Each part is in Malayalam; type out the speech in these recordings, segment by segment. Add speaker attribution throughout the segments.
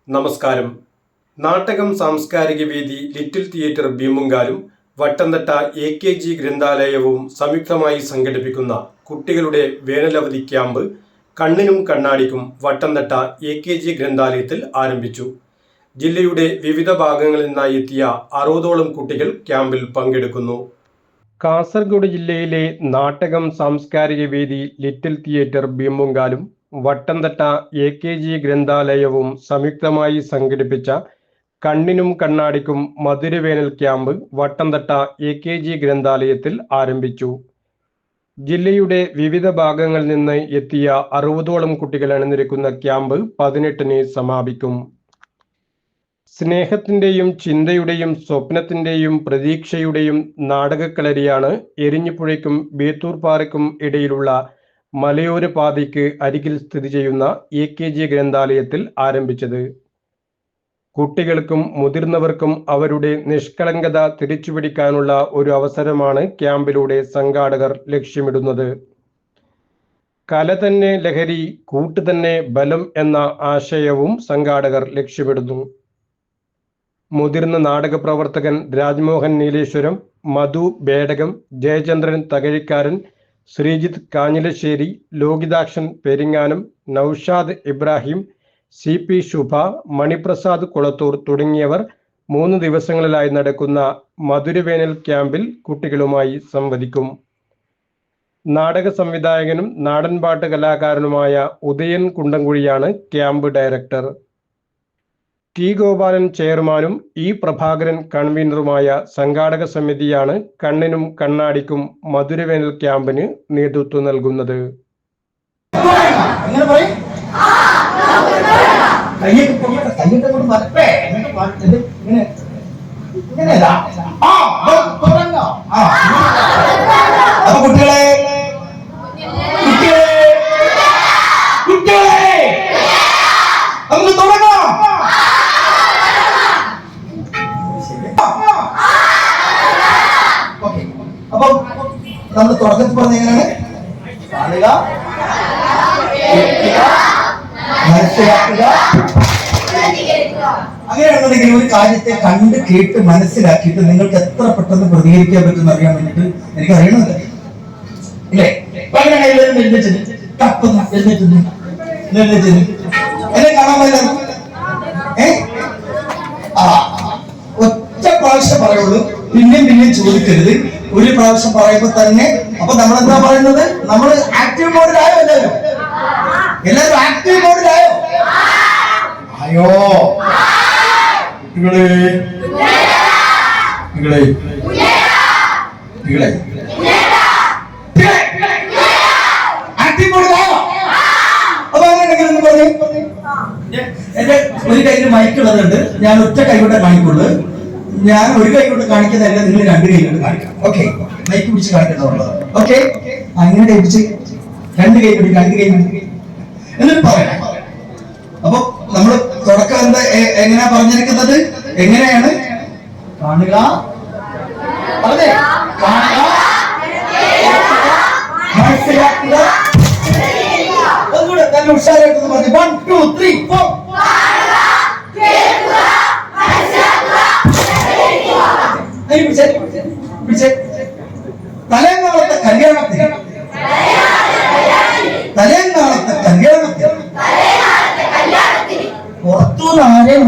Speaker 1: നമസ്കാരം. നാട്ടകം സാംസ്കാരിക വേദി, ലിറ്റിൽ തിയേറ്റർ ഭീമുങ്കാലും വട്ടംതട്ട AKG ഗ്രന്ഥാലയവും സംയുക്തമായി സംഘടിപ്പിക്കുന്ന കുട്ടികളുടെ വേനലവധി ക്യാമ്പ് കണ്ണിനും കണ്ണാടിക്കും വട്ടംതട്ട AKG ഗ്രന്ഥാലയത്തിൽ ആരംഭിച്ചു. ജില്ലയുടെ വിവിധ ഭാഗങ്ങളിൽ നിന്നായി എത്തിയ 60ഓളം കുട്ടികൾ ക്യാമ്പിൽ പങ്കെടുക്കുന്നു. കാസർഗോഡ് ജില്ലയിലെ നാട്ടകം സാംസ്കാരിക വേദി, ലിറ്റിൽ തിയേറ്റർ ഭീമുങ്കാലും വട്ടംതട്ട AKG ഗ്രന്ഥാലയവും സംയുക്തമായി സംഘടിപ്പിച്ച കണ്ണിനും കണ്ണാടിക്കും മധുരവേനൽ ക്യാമ്പ് വട്ടംതട്ട AKG ഗ്രന്ഥാലയത്തിൽ ആരംഭിച്ചു. ജില്ലയുടെ വിവിധ ഭാഗങ്ങളിൽ നിന്ന് എത്തിയ 60ഓളം കുട്ടികൾ അണിനിരക്കുന്ന ക്യാമ്പ് 18-ന് സമാപിക്കും. സ്നേഹത്തിൻ്റെയും ചിന്തയുടെയും സ്വപ്നത്തിൻ്റെയും പ്രതീക്ഷയുടെയും നാടകക്കളരിയാണ് എരിഞ്ഞിപ്പുഴയ്ക്കും ബേത്തൂർപ്പാറയ്ക്കും ഇടയിലുള്ള മലയോര പാതയ്ക്ക് അരികിൽ സ്ഥിതി ചെയ്യുന്ന AKG ഗ്രന്ഥാലയത്തിൽ ആരംഭിച്ചത്. കുട്ടികൾക്കും മുതിർന്നവർക്കും അവരുടെ നിഷ്കളങ്കത തിരിച്ചുപിടിക്കാനുള്ള ഒരു അവസരമാണ് ക്യാമ്പിലൂടെ സംഘാടകർ ലക്ഷ്യമിടുന്നത്. കല തന്നെ ലഹരി, കൂട്ട് തന്നെ ബലം എന്ന ആശയവും സംഘാടകർ ലക്ഷ്യമിടുന്നു. മുതിർന്ന നാടക പ്രവർത്തകൻ രാജ്മോഹൻ നീലേശ്വരം, മധു ബേടകം, ജയചന്ദ്രൻ തകഴിക്കാരൻ, ശ്രീജിത്ത് കാഞ്ഞിലശ്ശേരി, ലോകിതാക്ഷൻ പെരിങ്ങാനം, നൌഷാദ് ഇബ്രാഹിം, CP ശുഭ, മണിപ്രസാദ് കുളത്തൂർ തുടങ്ങിയവർ 3 ദിവസങ്ങളിലായി നടക്കുന്ന മധുരവേനൽ ക്യാമ്പിൽ കുട്ടികളുമായി സംവദിക്കും. നാടക സംവിധായകനും നാടൻപാട്ട് കലാകാരനുമായ ഉദയൻ കുണ്ടംകുഴിയാണ് ക്യാമ്പ് ഡയറക്ടർ. T. ഗോപാലൻ ചെയർമാനും E. പ്രഭാകരൻ കൺവീനറുമായ സംഘാടക സമിതിയാണ് കണ്ണിനും കണ്ണാടിക്കും മധുരവേനൽ ക്യാമ്പിന് നേതൃത്വം നൽകുന്നത്.
Speaker 2: അപ്പം നമ്മൾ തുടക്കത്തിൽ പറഞ്ഞ എങ്ങനെയാണ്? കാണുക, മനസ്സിലാക്കുക. അങ്ങനെയാണെന്നുണ്ടെങ്കിൽ ഒരു കാര്യത്തെ കണ്ട് കേട്ട് മനസ്സിലാക്കിയിട്ട് നിങ്ങൾക്ക് എത്ര പെട്ടെന്ന് പ്രതികരിക്കാൻ പറ്റുമെന്ന് അറിയാൻ വേണ്ടിട്ട് എനിക്ക് അറിയണമല്ലോ, ഇല്ലേ? അങ്ങനെയാണ് എല്ലാവരും എഴുന്നേറ്റത്, എന്നെ കാണാൻ പറ്റില്ല. ഒറ്റ പ്രാവശ്യം പറയുള്ളൂ, പിന്നെയും ചോദിക്കരുത്. ഒരു പ്രാവശ്യം പറയുമ്പോ തന്നെ. അപ്പൊ നമ്മൾ എന്താ പറയുന്നത്? നമ്മൾ ആക്റ്റീവ് മോഡിലായോ? എല്ലാവരും ആക്റ്റീവ് മോഡിലായോ? ആയോ കുട്ടികളെ? ആക്റ്റീവ് മോഡിലായോ? അപ്പൊ അങ്ങനെയാണെങ്കിൽ എന്ന് പറഞ്ഞു. എന്റെ ഒരു കയ്യിൽ മൈക്കുള്ളതുണ്ട്, ഞാൻ ഒറ്റ കൈ കൊണ്ടേ കാണിക്കുള്ളൂ. ഞാൻ ഒരു കൈ കൊണ്ട് കാണിക്കുന്നതല്ല, നിങ്ങൾ 2 കൈ കൊണ്ട് കാണിക്കണം. ഓക്കെ, മൈക്ക് പിടിച്ച് കാണിക്കുന്നുള്ളത്. ഓക്കെ, അങ്ങനെ പിടിച്ച് 2 കൈ പിടി, 2 കൈ എന്നിട്ട് പറയണം. അപ്പൊ നമ്മൾ തുടക്കം എന്താ എങ്ങനെയാ പറഞ്ഞിരിക്കുന്നത്? എങ്ങനെയാണ്? കാണുക, അതെ, കാണുക, മനസ്സിലാക്കുക. അതുകൂടെ നല്ല ഉഷാറായിട്ട് പറഞ്ഞു. 1 2 3 4. തലേനാളത്തെ കല്യാണത്തിന് പുറത്തുനിന്ന് ആരെയും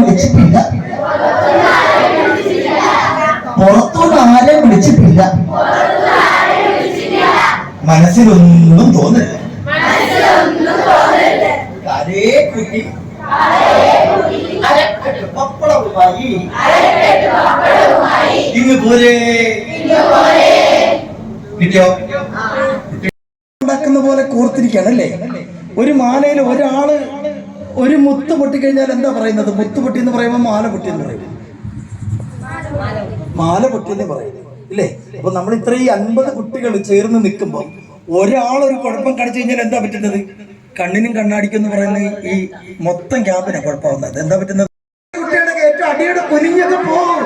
Speaker 2: വിളിച്ചിട്ടില്ല. മനസ്സിലൊന്നും തോന്നില്ല. കുട്ടി പപ്പടവുമായി ഇങ്ങ് പോരെ. കിട്ടിയോ? ഉണ്ടാക്കുന്ന പോലെ കോർത്തിരിക്കുകയാണല്ലേ. ഒരു മാലയിൽ ഒരാള് ഒരു മുത്ത് പൊട്ടിക്കഴിഞ്ഞാൽ എന്താ പറയുന്നത്? മുത്ത് പൊട്ടി എന്ന് പറയുമ്പോൾ മാല പൊട്ടി എന്ന് പറയും. മാല പൊട്ടി എന്ന് പറയുന്നത് ഇല്ലേ? അപ്പൊ നമ്മൾ ഇത്രയും 50 കുട്ടികൾ ചേർന്ന് നിൽക്കുമ്പോൾ ഒരാളൊരു കുഴപ്പം കാണിച്ചു കഴിഞ്ഞാൽ എന്താ പറ്റുന്നത്? കണ്ണിനും കണ്ണാടിക്കും എന്ന് പറയുന്ന ഈ മൊത്തം ക്യാമ്പിനാ കുഴപ്പമാവുന്നത്. എന്താ പറ്റുന്നത്? കുട്ടികളുടെ ഏറ്റവും അടിയുടെ കുനിഞ്ഞൊക്കെ പോകും.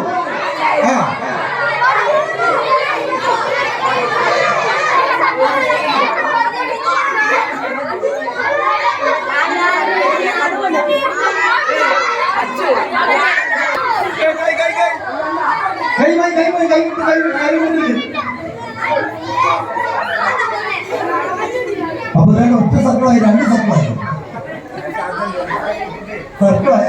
Speaker 2: അപ്പൊ ഒറ്റ സർക്കിളായി 2 സർക്കിളായി സർക്കിളായി.